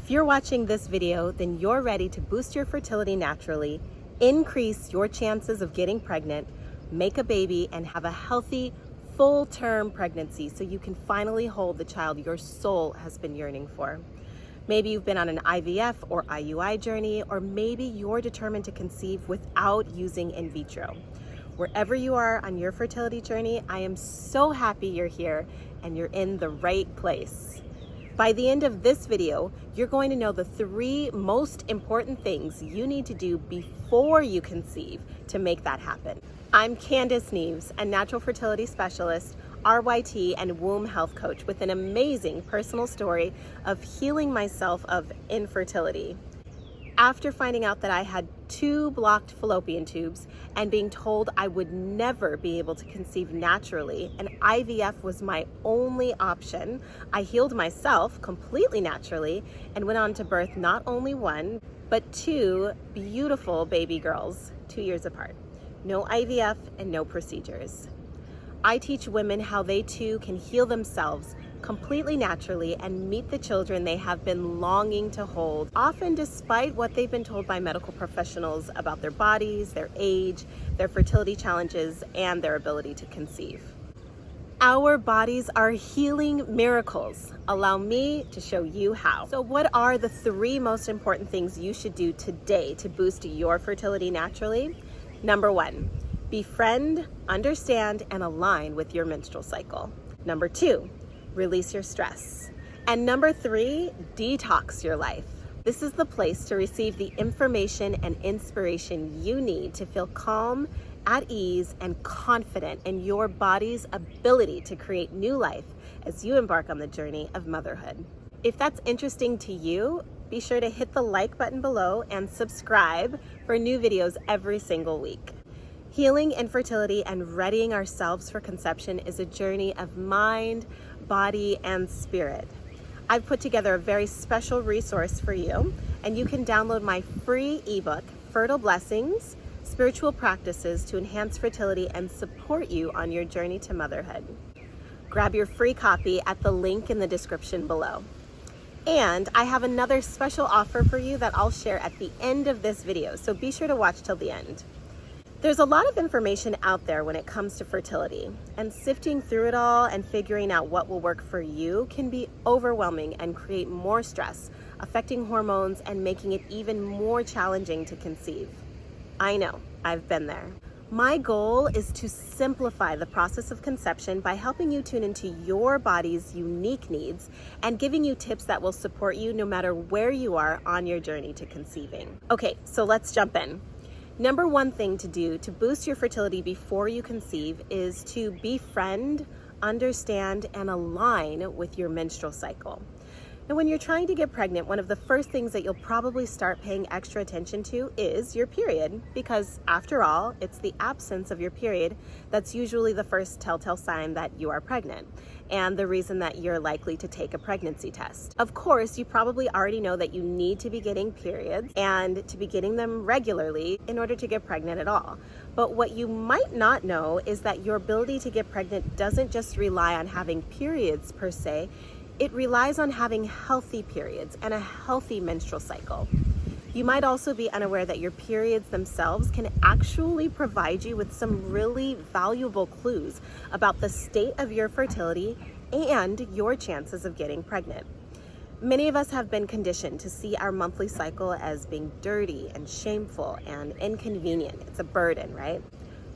If you're watching this video, then you're ready to boost your fertility naturally, increase your chances of getting pregnant, make a baby, and have a healthy, full-term pregnancy so you can finally hold the child your soul has been yearning for. Maybe you've been on an IVF or IUI journey, or maybe you're determined to conceive without using in vitro. Wherever you are on your fertility journey, I am so happy you're here and you're in the right place. By the end of this video, you're going to know the 3 most important things you need to do before you conceive to make that happen. I'm Candice Neaves, a Natural Fertility Specialist, RYT, and womb health coach with an amazing personal story of healing myself of infertility. After finding out that I had 2 blocked fallopian tubes and being told I would never be able to conceive naturally and IVF was my only option, I healed myself completely naturally and went on to birth not only 1, but 2 beautiful baby girls, 2 years apart. No IVF and no procedures. I teach women how they too can heal themselves completely naturally and meet the children they have been longing to hold, often despite what they've been told by medical professionals about their bodies, their age, their fertility challenges, and their ability to conceive. Our bodies are healing miracles. Allow me to show you how. So what are the 3 most important things you should do today to boost your fertility naturally? Number 1, befriend, understand, and align with your menstrual cycle. Number 2, release your stress. And number 3, detox your life. This is the place to receive the information and inspiration you need to feel calm, at ease, and confident in your body's ability to create new life as you embark on the journey of motherhood. If that's interesting to you, be sure to hit the like button below and subscribe for new videos every single week. Healing infertility and readying ourselves for conception is a journey of mind, body, and spirit. I've put together a very special resource for you, and you can download my free ebook, Fertile Blessings, Spiritual Practices to Enhance Fertility and Support You on Your Journey to Motherhood. Grab your free copy at the link in the description below. And I have another special offer for you that I'll share at the end of this video, so be sure to watch till the end. There's a lot of information out there when it comes to fertility, and sifting through it all and figuring out what will work for you can be overwhelming and create more stress, affecting hormones and making it even more challenging to conceive. I know, I've been there. My goal is to simplify the process of conception by helping you tune into your body's unique needs and giving you tips that will support you no matter where you are on your journey to conceiving. Okay, so let's jump in. Number 1 thing to do to boost your fertility before you conceive is to befriend, understand, and align with your menstrual cycle. Now, when you're trying to get pregnant, one of the first things that you'll probably start paying extra attention to is your period, because after all, it's the absence of your period that's usually the first telltale sign that you are pregnant, and the reason that you're likely to take a pregnancy test. Of course, you probably already know that you need to be getting periods and to be getting them regularly in order to get pregnant at all. But what you might not know is that your ability to get pregnant doesn't just rely on having periods per se. It relies on having healthy periods and a healthy menstrual cycle. You might also be unaware that your periods themselves can actually provide you with some really valuable clues about the state of your fertility and your chances of getting pregnant. Many of us have been conditioned to see our monthly cycle as being dirty and shameful and inconvenient. It's a burden, right?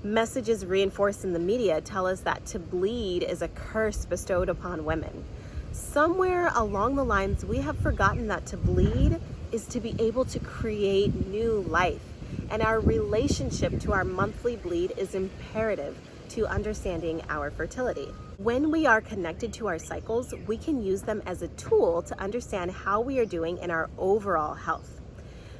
Messages reinforced in the media tell us that to bleed is a curse bestowed upon women. Somewhere along the lines, we have forgotten that to bleed is to be able to create new life, and our relationship to our monthly bleed is imperative to understanding our fertility. When we are connected to our cycles, we can use them as a tool to understand how we are doing in our overall health.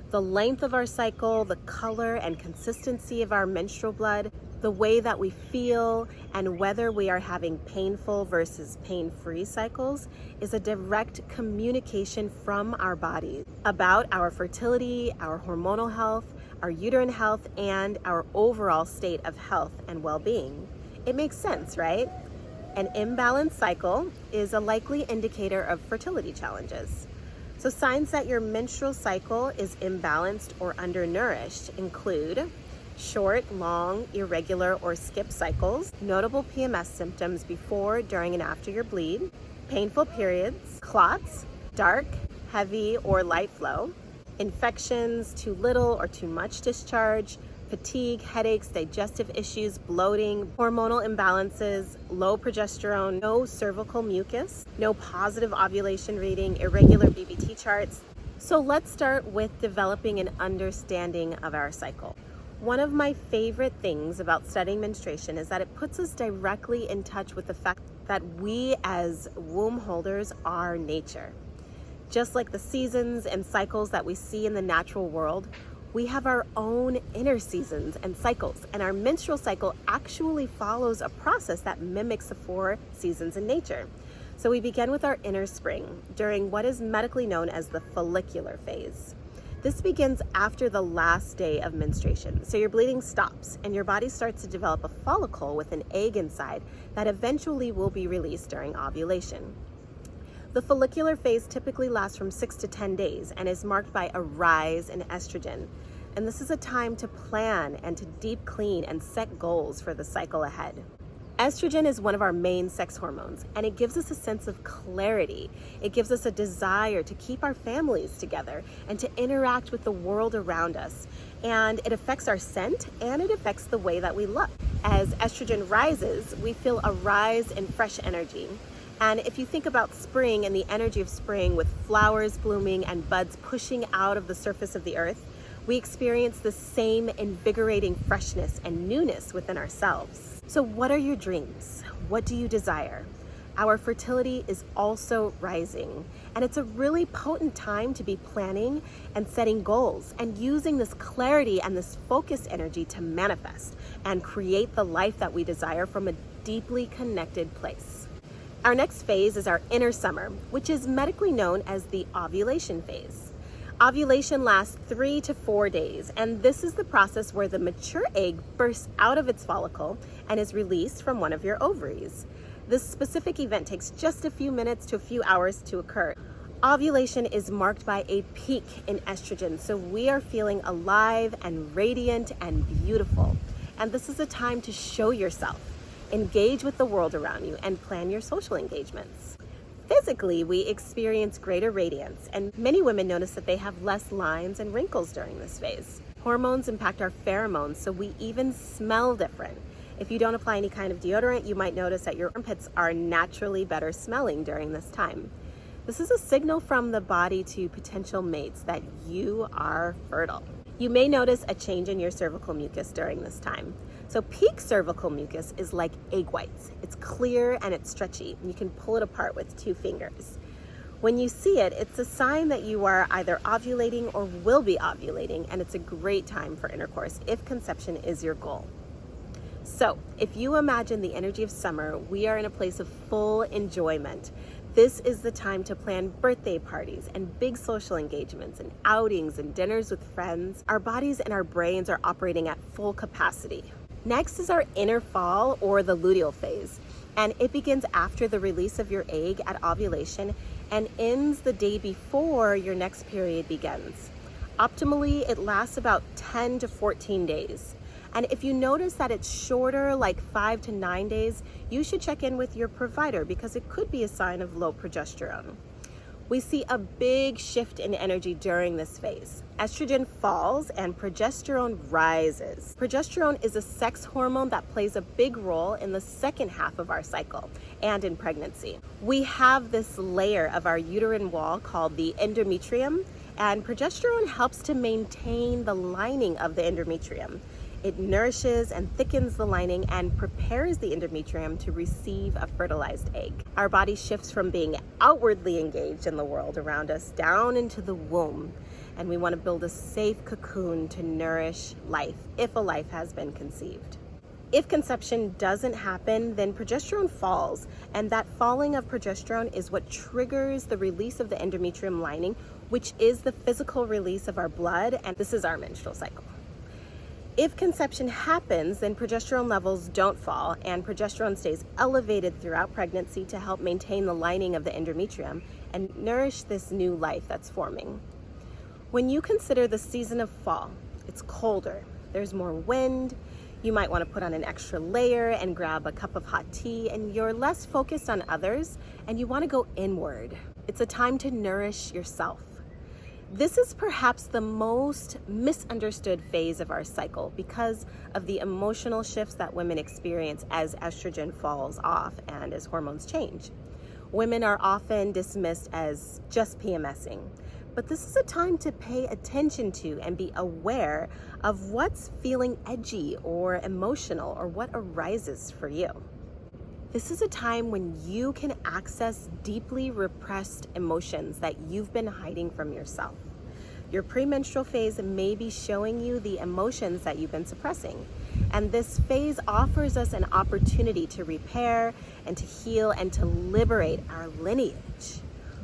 The length of our cycle, the color and consistency of our menstrual blood, the way that we feel, and whether we are having painful versus pain-free cycles is a direct communication from our body about our fertility, our hormonal health, our uterine health, and our overall state of health and well-being. It makes sense, right? An imbalanced cycle is a likely indicator of fertility challenges. So signs that your menstrual cycle is imbalanced or undernourished include short, long, irregular, or skip cycles, notable PMS symptoms before, during, and after your bleed, painful periods, clots, dark, heavy, or light flow, infections, too little or too much discharge, fatigue, headaches, digestive issues, bloating, hormonal imbalances, low progesterone, no cervical mucus, no positive ovulation reading, irregular BBT charts. So let's start with developing an understanding of our cycle. One of my favorite things about studying menstruation is that it puts us directly in touch with the fact that we as womb holders are nature. Just like the seasons and cycles that we see in the natural world, we have our own inner seasons and cycles, and our menstrual cycle actually follows a process that mimics the 4 seasons in nature. So we begin with our inner spring during what is medically known as the follicular phase. This begins after the last day of menstruation. So your bleeding stops and your body starts to develop a follicle with an egg inside that eventually will be released during ovulation. The follicular phase typically lasts from 6 to 10 days and is marked by a rise in estrogen. And this is a time to plan and to deep clean and set goals for the cycle ahead. Estrogen is one of our main sex hormones, and it gives us a sense of clarity. It gives us a desire to keep our families together and to interact with the world around us. And it affects our scent, and it affects the way that we look. As estrogen rises, we feel a rise in fresh energy. And if you think about spring and the energy of spring with flowers blooming and buds pushing out of the surface of the earth, we experience the same invigorating freshness and newness within ourselves. So what are your dreams? What do you desire? Our fertility is also rising, and it's a really potent time to be planning and setting goals and using this clarity and this focused energy to manifest and create the life that we desire from a deeply connected place. Our next phase is our inner summer, which is medically known as the ovulation phase. Ovulation lasts 3 to 4 days, and this is the process where the mature egg bursts out of its follicle and is released from one of your ovaries. This specific event takes just a few minutes to a few hours to occur. Ovulation is marked by a peak in estrogen, so we are feeling alive and radiant and beautiful. And this is a time to show yourself, engage with the world around you, and plan your social engagements. Physically, we experience greater radiance, and many women notice that they have less lines and wrinkles during this phase. Hormones impact our pheromones, so we even smell different. If you don't apply any kind of deodorant, you might notice that your armpits are naturally better smelling during this time. This is a signal from the body to potential mates that you are fertile. You may notice a change in your cervical mucus during this time. So peak cervical mucus is like egg whites. It's clear and it's stretchy. You can pull it apart with 2 fingers. When you see it, it's a sign that you are either ovulating or will be ovulating, and it's a great time for intercourse if conception is your goal. So if you imagine the energy of summer, we are in a place of full enjoyment. This is the time to plan birthday parties and big social engagements and outings and dinners with friends. Our bodies and our brains are operating at full capacity. Next is our inner fall, or the luteal phase, and it begins after the release of your egg at ovulation and ends the day before your next period begins. Optimally, it lasts about 10 to 14 days. And if you notice that it's shorter, like 5 to 9 days, you should check in with your provider because it could be a sign of low progesterone. We see a big shift in energy during this phase. Estrogen falls and progesterone rises. Progesterone is a sex hormone that plays a big role in the second half of our cycle and in pregnancy. We have this layer of our uterine wall called the endometrium, and progesterone helps to maintain the lining of the endometrium. It nourishes and thickens the lining and prepares the endometrium to receive a fertilized egg. Our body shifts from being outwardly engaged in the world around us down into the womb, and we want to build a safe cocoon to nourish life if a life has been conceived. If conception doesn't happen, then progesterone falls, and that falling of progesterone is what triggers the release of the endometrium lining, which is the physical release of our blood, and this is our menstrual cycle. If conception happens, then progesterone levels don't fall, and progesterone stays elevated throughout pregnancy to help maintain the lining of the endometrium and nourish this new life that's forming. When you consider the season of fall, it's colder, there's more wind, you might want to put on an extra layer and grab a cup of hot tea, and you're less focused on others and you want to go inward. It's a time to nourish yourself. This is perhaps the most misunderstood phase of our cycle because of the emotional shifts that women experience as estrogen falls off and as hormones change. Women are often dismissed as just PMSing, but this is a time to pay attention to and be aware of what's feeling edgy or emotional or what arises for you. This is a time when you can access deeply repressed emotions that you've been hiding from yourself. Your premenstrual phase may be showing you the emotions that you've been suppressing. And this phase offers us an opportunity to repair and to heal and to liberate our lineage.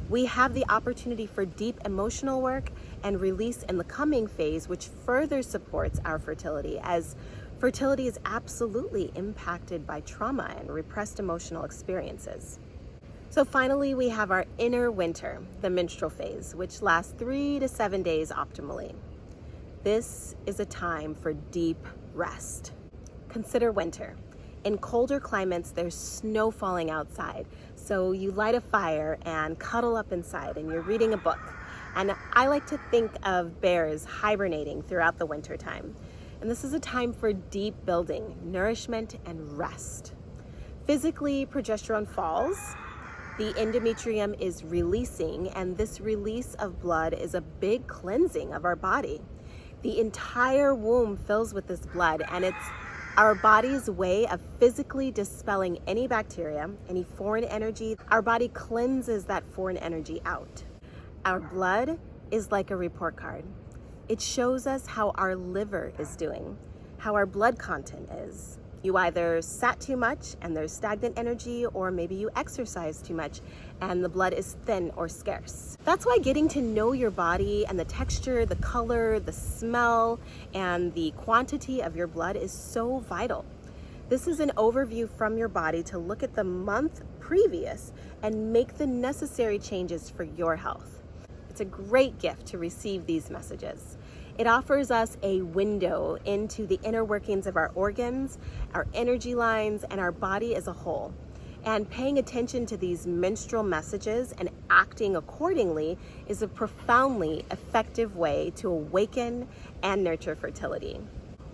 We have the opportunity for deep emotional work and release in the coming phase, which further supports our fertility, as fertility is absolutely impacted by trauma and repressed emotional experiences. So finally, we have our inner winter, the menstrual phase, which lasts 3 to 7 days optimally. This is a time for deep rest. Consider winter. In colder climates, there's snow falling outside. So you light a fire and cuddle up inside and you're reading a book. And I like to think of bears hibernating throughout the winter time. And this is a time for deep building, nourishment, and rest. Physically, progesterone falls. The endometrium is releasing, and this release of blood is a big cleansing of our body. The entire womb fills with this blood, and it's our body's way of physically dispelling any bacteria, any foreign energy. Our body cleanses that foreign energy out. Our blood is like a report card. It shows us how our liver is doing, how our blood content is. You either sat too much and there's stagnant energy, or maybe you exercise too much and the blood is thin or scarce. That's why getting to know your body and the texture, the color, the smell, and the quantity of your blood is so vital. This is an overview from your body to look at the month previous and make the necessary changes for your health. It's a great gift to receive these messages. It offers us a window into the inner workings of our organs, our energy lines, and our body as a whole. And paying attention to these menstrual messages and acting accordingly is a profoundly effective way to awaken and nurture fertility.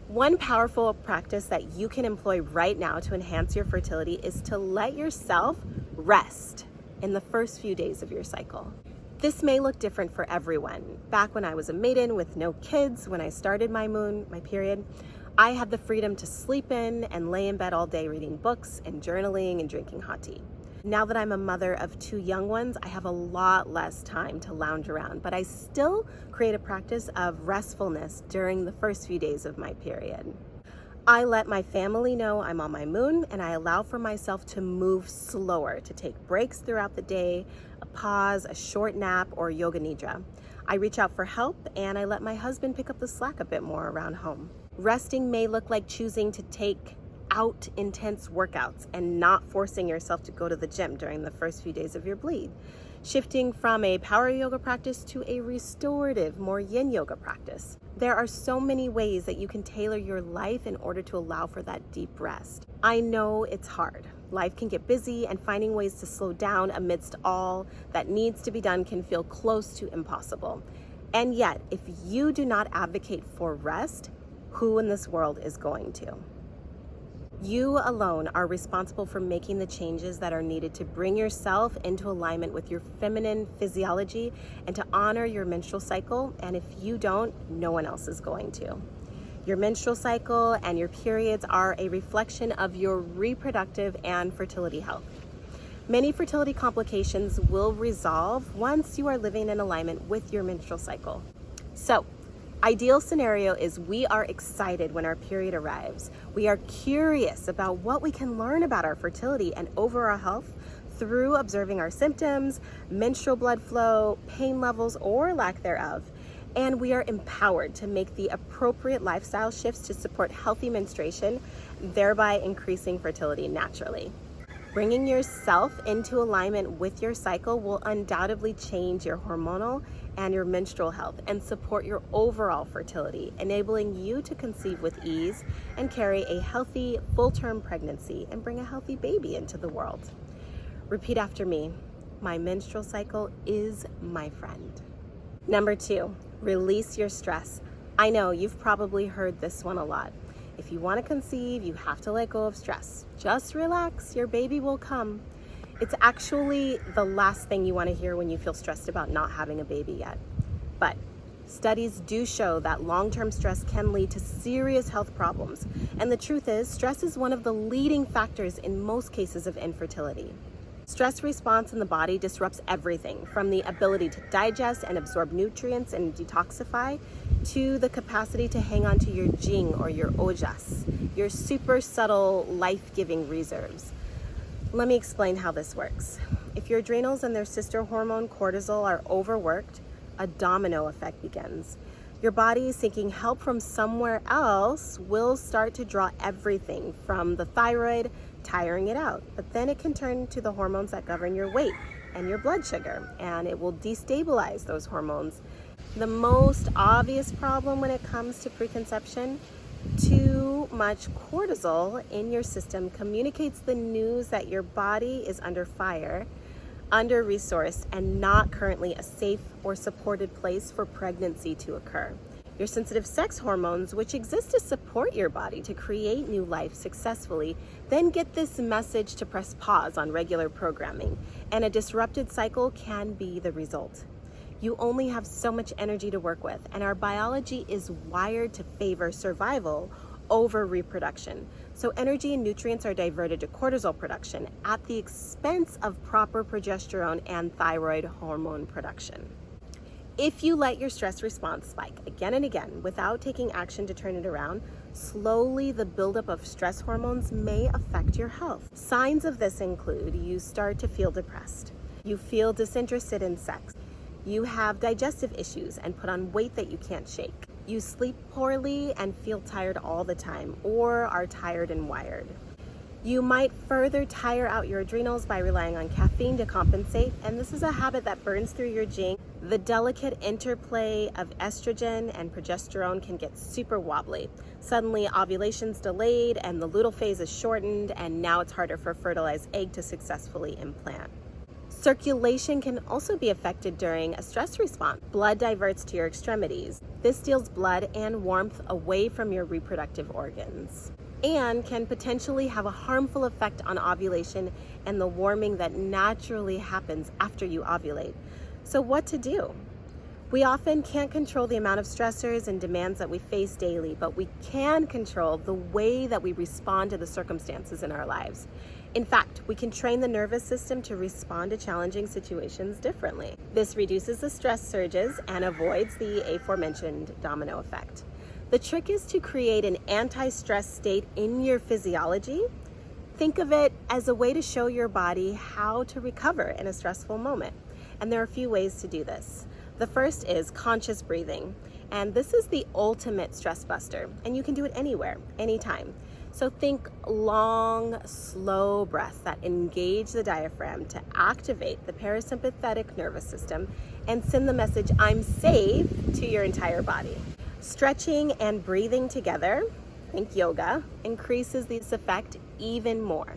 One powerful practice that you can employ right now to enhance your fertility is to let yourself rest in the first few days of your cycle. This may look different for everyone. Back when I was a maiden with no kids, when I started my period, I had the freedom to sleep in and lay in bed all day reading books and journaling and drinking hot tea. Now that I'm a mother of 2 young ones, I have a lot less time to lounge around, but I still create a practice of restfulness during the first few days of my period. I let my family know I'm on my moon, and I allow for myself to move slower, to take breaks throughout the day, a pause, a short nap, or yoga nidra. I reach out for help, and I let my husband pick up the slack a bit more around home. Resting may look like choosing to take out intense workouts and not forcing yourself to go to the gym during the first few days of your bleed. Shifting from a power yoga practice to a restorative, more yin yoga practice. There are so many ways that you can tailor your life in order to allow for that deep rest. I know it's hard. Life can get busy, and finding ways to slow down amidst all that needs to be done can feel close to impossible. And yet, if you do not advocate for rest, who in this world is going to? You alone are responsible for making the changes that are needed to bring yourself into alignment with your feminine physiology and to honor your menstrual cycle. And if you don't, no one else is going to. Your menstrual cycle and your periods are a reflection of your reproductive and fertility health. Many fertility complications will resolve once you are living in alignment with your menstrual cycle. So, ideal scenario is we are excited when our period arrives. We are curious about what we can learn about our fertility and overall health through observing our symptoms, menstrual blood flow, pain levels, or lack thereof. And we are empowered to make the appropriate lifestyle shifts to support healthy menstruation, thereby increasing fertility naturally. Bringing yourself into alignment with your cycle will undoubtedly change your hormonal and your menstrual health and support your overall fertility, enabling you to conceive with ease and carry a healthy, full-term pregnancy and bring a healthy baby into the world. Repeat after me. My menstrual cycle is my friend. Number 2, release your stress. I know you've probably heard this one a lot. If you want to conceive, you have to let go of stress. Just relax, your baby will come. It's actually the last thing you want to hear when you feel stressed about not having a baby yet. But studies do show that long-term stress can lead to serious health problems. And the truth is, stress is one of the leading factors in most cases of infertility. Stress response in the body disrupts everything from the ability to digest and absorb nutrients and detoxify to the capacity to hang on to your jing or your ojas, your super subtle life-giving reserves. Let me explain how this works. If your adrenals and their sister hormone cortisol are overworked, a domino effect begins. Your body, seeking help from somewhere else, will start to draw everything from the thyroid, tiring it out. But then it can turn to the hormones that govern your weight and your blood sugar, and it will destabilize those hormones. The most obvious problem when it comes to preconception, too much cortisol in your system communicates the news that your body is under fire, under-resourced, and not currently a safe or supported place for pregnancy to occur. Your sensitive sex hormones, which exist to support your body to create new life successfully, then get this message to press pause on regular programming, and a disrupted cycle can be the result. You only have so much energy to work with, and our biology is wired to favor survival over reproduction. So energy and nutrients are diverted to cortisol production at the expense of proper progesterone and thyroid hormone production. If you let your stress response spike again and again without taking action to turn it around, slowly the buildup of stress hormones may affect your health. Signs of this include you start to feel depressed, you feel disinterested in sex, you have digestive issues and put on weight that you can't shake, you sleep poorly and feel tired all the time or are tired and wired. You might further tire out your adrenals by relying on caffeine to compensate, and this is a habit that burns through your jing. The delicate interplay of estrogen and progesterone can get super wobbly. Suddenly ovulation's delayed and the luteal phase is shortened, and now it's harder for a fertilized egg to successfully implant. Circulation can also be affected during a stress response. Blood diverts to your extremities. This steals blood and warmth away from your reproductive organs, and can potentially have a harmful effect on ovulation and the warming that naturally happens after you ovulate. So what to do? We often can't control the amount of stressors and demands that we face daily, but we can control the way that we respond to the circumstances in our lives. In fact, we can train the nervous system to respond to challenging situations differently. This reduces the stress surges and avoids the aforementioned domino effect. The trick is to create an anti-stress state in your physiology. Think of it as a way to show your body how to recover in a stressful moment. And there are a few ways to do this. The first is conscious breathing. And this is the ultimate stress buster. And you can do it anywhere, anytime. So think long, slow breaths that engage the diaphragm to activate the parasympathetic nervous system and send the message, I'm safe, to your entire body. Stretching and breathing together, think yoga, increases this effect even more.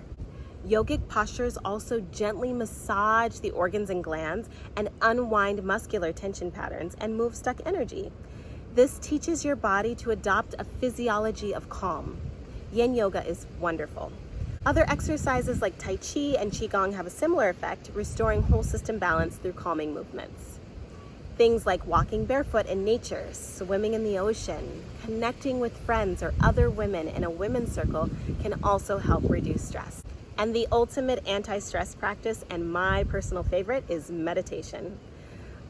Yogic postures also gently massage the organs and glands and unwind muscular tension patterns and move stuck energy. This teaches your body to adopt a physiology of calm. Yin yoga is wonderful. Other exercises like Tai Chi and Qigong have a similar effect, restoring whole system balance through calming movements. Things like walking barefoot in nature, swimming in the ocean, connecting with friends or other women in a women's circle can also help reduce stress. And the ultimate anti-stress practice, and my personal favorite, is meditation.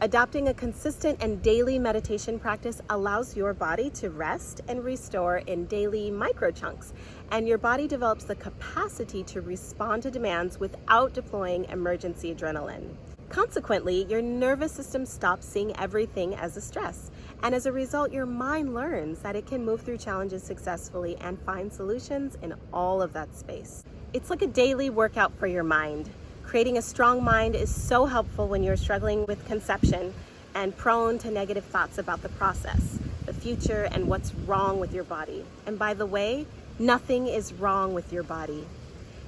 Adopting a consistent and daily meditation practice allows your body to rest and restore in daily micro chunks, and your body develops the capacity to respond to demands without deploying emergency adrenaline. Consequently, your nervous system stops seeing everything as a stress And as a result, your mind learns that it can move through challenges successfully and find solutions in all of that space. It's like a daily workout for your mind. Creating a strong mind is so helpful when you're struggling with conception and prone to negative thoughts about the process, the future, and what's wrong with your body. And by the way, nothing is wrong with your body.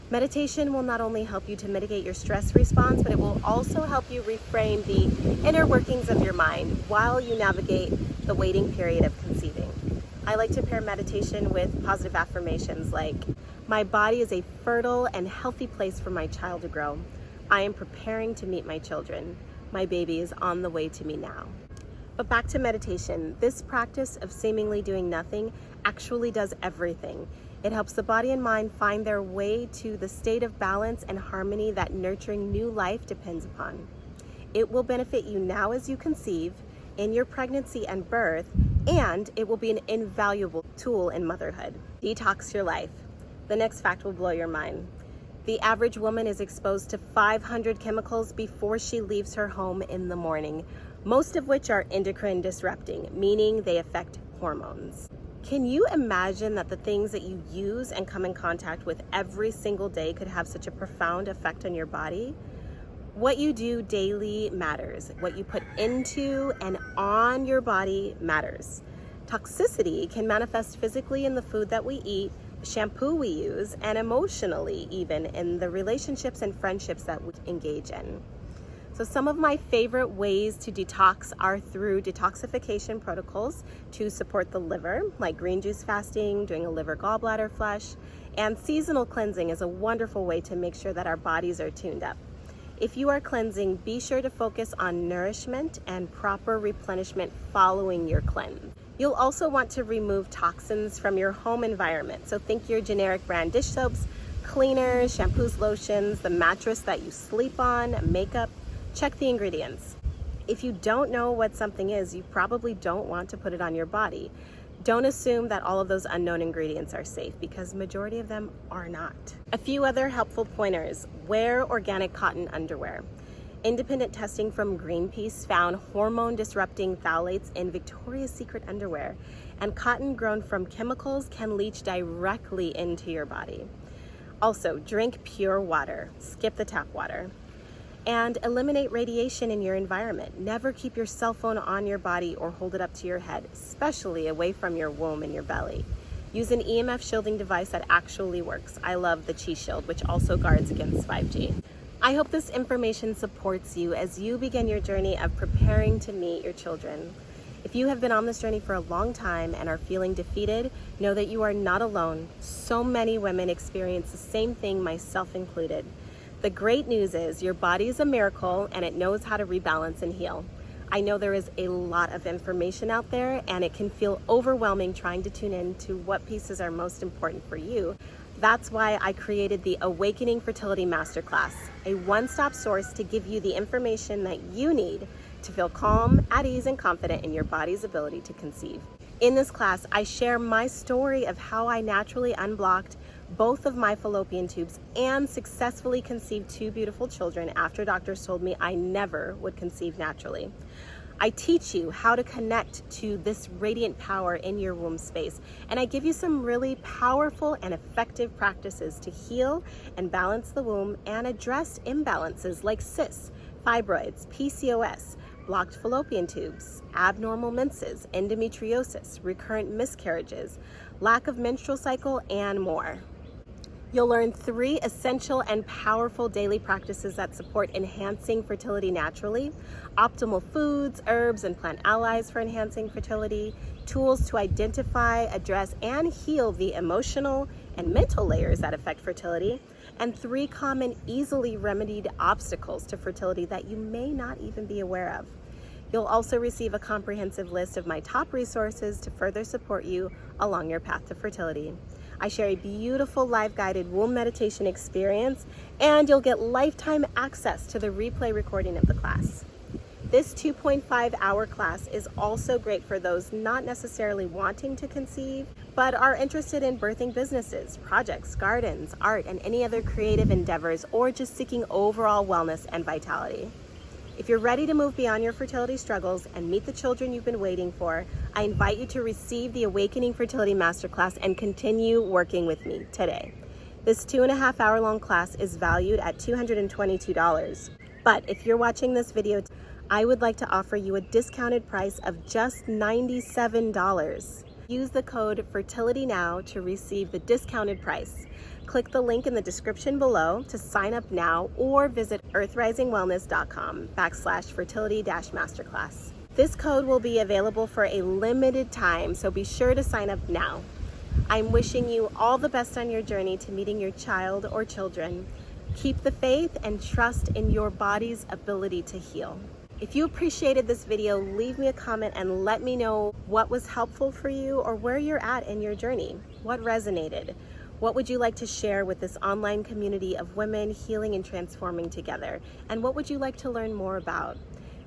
Meditation will not only help you to mitigate your stress response, but it will also help you reframe the inner workings of your mind while you navigate the waiting period of conceiving. I like to pair meditation with positive affirmations like, "My body is a fertile and healthy place for my child to grow. I am preparing to meet my children. My baby is on the way to me now." But back to meditation. This practice of seemingly doing nothing actually does everything. It helps the body and mind find their way to the state of balance and harmony that nurturing new life depends upon. It will benefit you now as you conceive, in your pregnancy and birth, and it will be an invaluable tool in motherhood. Detox your life. The next fact will blow your mind. The average woman is exposed to 500 chemicals before she leaves her home in the morning, most of which are endocrine disrupting, meaning they affect hormones. Can you imagine that the things that you use and come in contact with every single day could have such a profound effect on your body? What you do daily matters. What you put into and on your body matters. Toxicity can manifest physically in the food that we eat, the shampoo we use, and emotionally even in the relationships and friendships that we engage in. So some of my favorite ways to detox are through detoxification protocols to support the liver, like green juice fasting, doing a liver gallbladder flush, and seasonal cleansing is a wonderful way to make sure that our bodies are tuned up. If you are cleansing, be sure to focus on nourishment and proper replenishment following your cleanse. You'll also want to remove toxins from your home environment. So think your generic brand dish soaps, cleaners, shampoos, lotions, the mattress that you sleep on, makeup. Check the ingredients. If you don't know what something is, you probably don't want to put it on your body. Don't assume that all of those unknown ingredients are safe, because majority of them are not. A few other helpful pointers. Wear organic cotton underwear. Independent testing from Greenpeace found hormone-disrupting phthalates in Victoria's Secret underwear, and cotton grown from chemicals can leach directly into your body. Also, drink pure water. Skip the tap water. And eliminate radiation in your environment. Never keep your cell phone on your body or hold it up to your head, especially away from your womb and your belly. Use an EMF shielding device that actually works. I love the Chi Shield, which also guards against 5G. I hope this information supports you as you begin your journey of preparing to meet your children. If you have been on this journey for a long time and are feeling defeated, know that you are not alone. So many women experience the same thing, myself included. The great news is your body is a miracle and it knows how to rebalance and heal. I know there is a lot of information out there and it can feel overwhelming trying to tune in to what pieces are most important for you. That's why I created the Awakening Fertility Masterclass, a one-stop source to give you the information that you need to feel calm, at ease, and confident in your body's ability to conceive. In this class, I share my story of how I naturally unblocked both of my fallopian tubes and successfully conceived 2 beautiful children after doctors told me I never would conceive naturally. I teach you how to connect to this radiant power in your womb space, and I give you some really powerful and effective practices to heal and balance the womb and address imbalances like cysts, fibroids, PCOS, blocked fallopian tubes, abnormal menses, endometriosis, recurrent miscarriages, lack of menstrual cycle, and more. You'll learn 3 essential and powerful daily practices that support enhancing fertility naturally, optimal foods, herbs, and plant allies for enhancing fertility, tools to identify, address, and heal the emotional and mental layers that affect fertility, and 3 common, easily remedied obstacles to fertility that you may not even be aware of. You'll also receive a comprehensive list of my top resources to further support you along your path to fertility. I share a beautiful live guided womb meditation experience, and you'll get lifetime access to the replay recording of the class. This 2.5-hour class is also great for those not necessarily wanting to conceive, but are interested in birthing businesses, projects, gardens, art, and any other creative endeavors, or just seeking overall wellness and vitality. If you're ready to move beyond your fertility struggles and meet the children you've been waiting for, I invite you to receive the Awakening Fertility Masterclass and continue working with me today. This 2.5 hour long class is valued at $222. But if you're watching this video, I would like to offer you a discounted price of just $97. Use the code FERTILITYNOW to receive the discounted price. Click the link in the description below to sign up now or visit earthrisingwellness.com/fertility-masterclass. This code will be available for a limited time, so be sure to sign up now. I'm wishing you all the best on your journey to meeting your child or children. Keep the faith and trust in your body's ability to heal. If you appreciated this video, leave me a comment and let me know what was helpful for you or where you're at in your journey. What resonated? What would you like to share with this online community of women healing and transforming together? And what would you like to learn more about?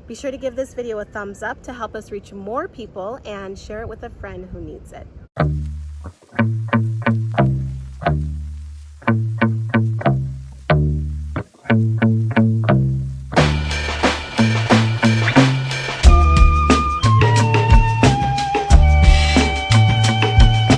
Be sure to give this video a thumbs up to help us reach more people and share it with a friend who needs it.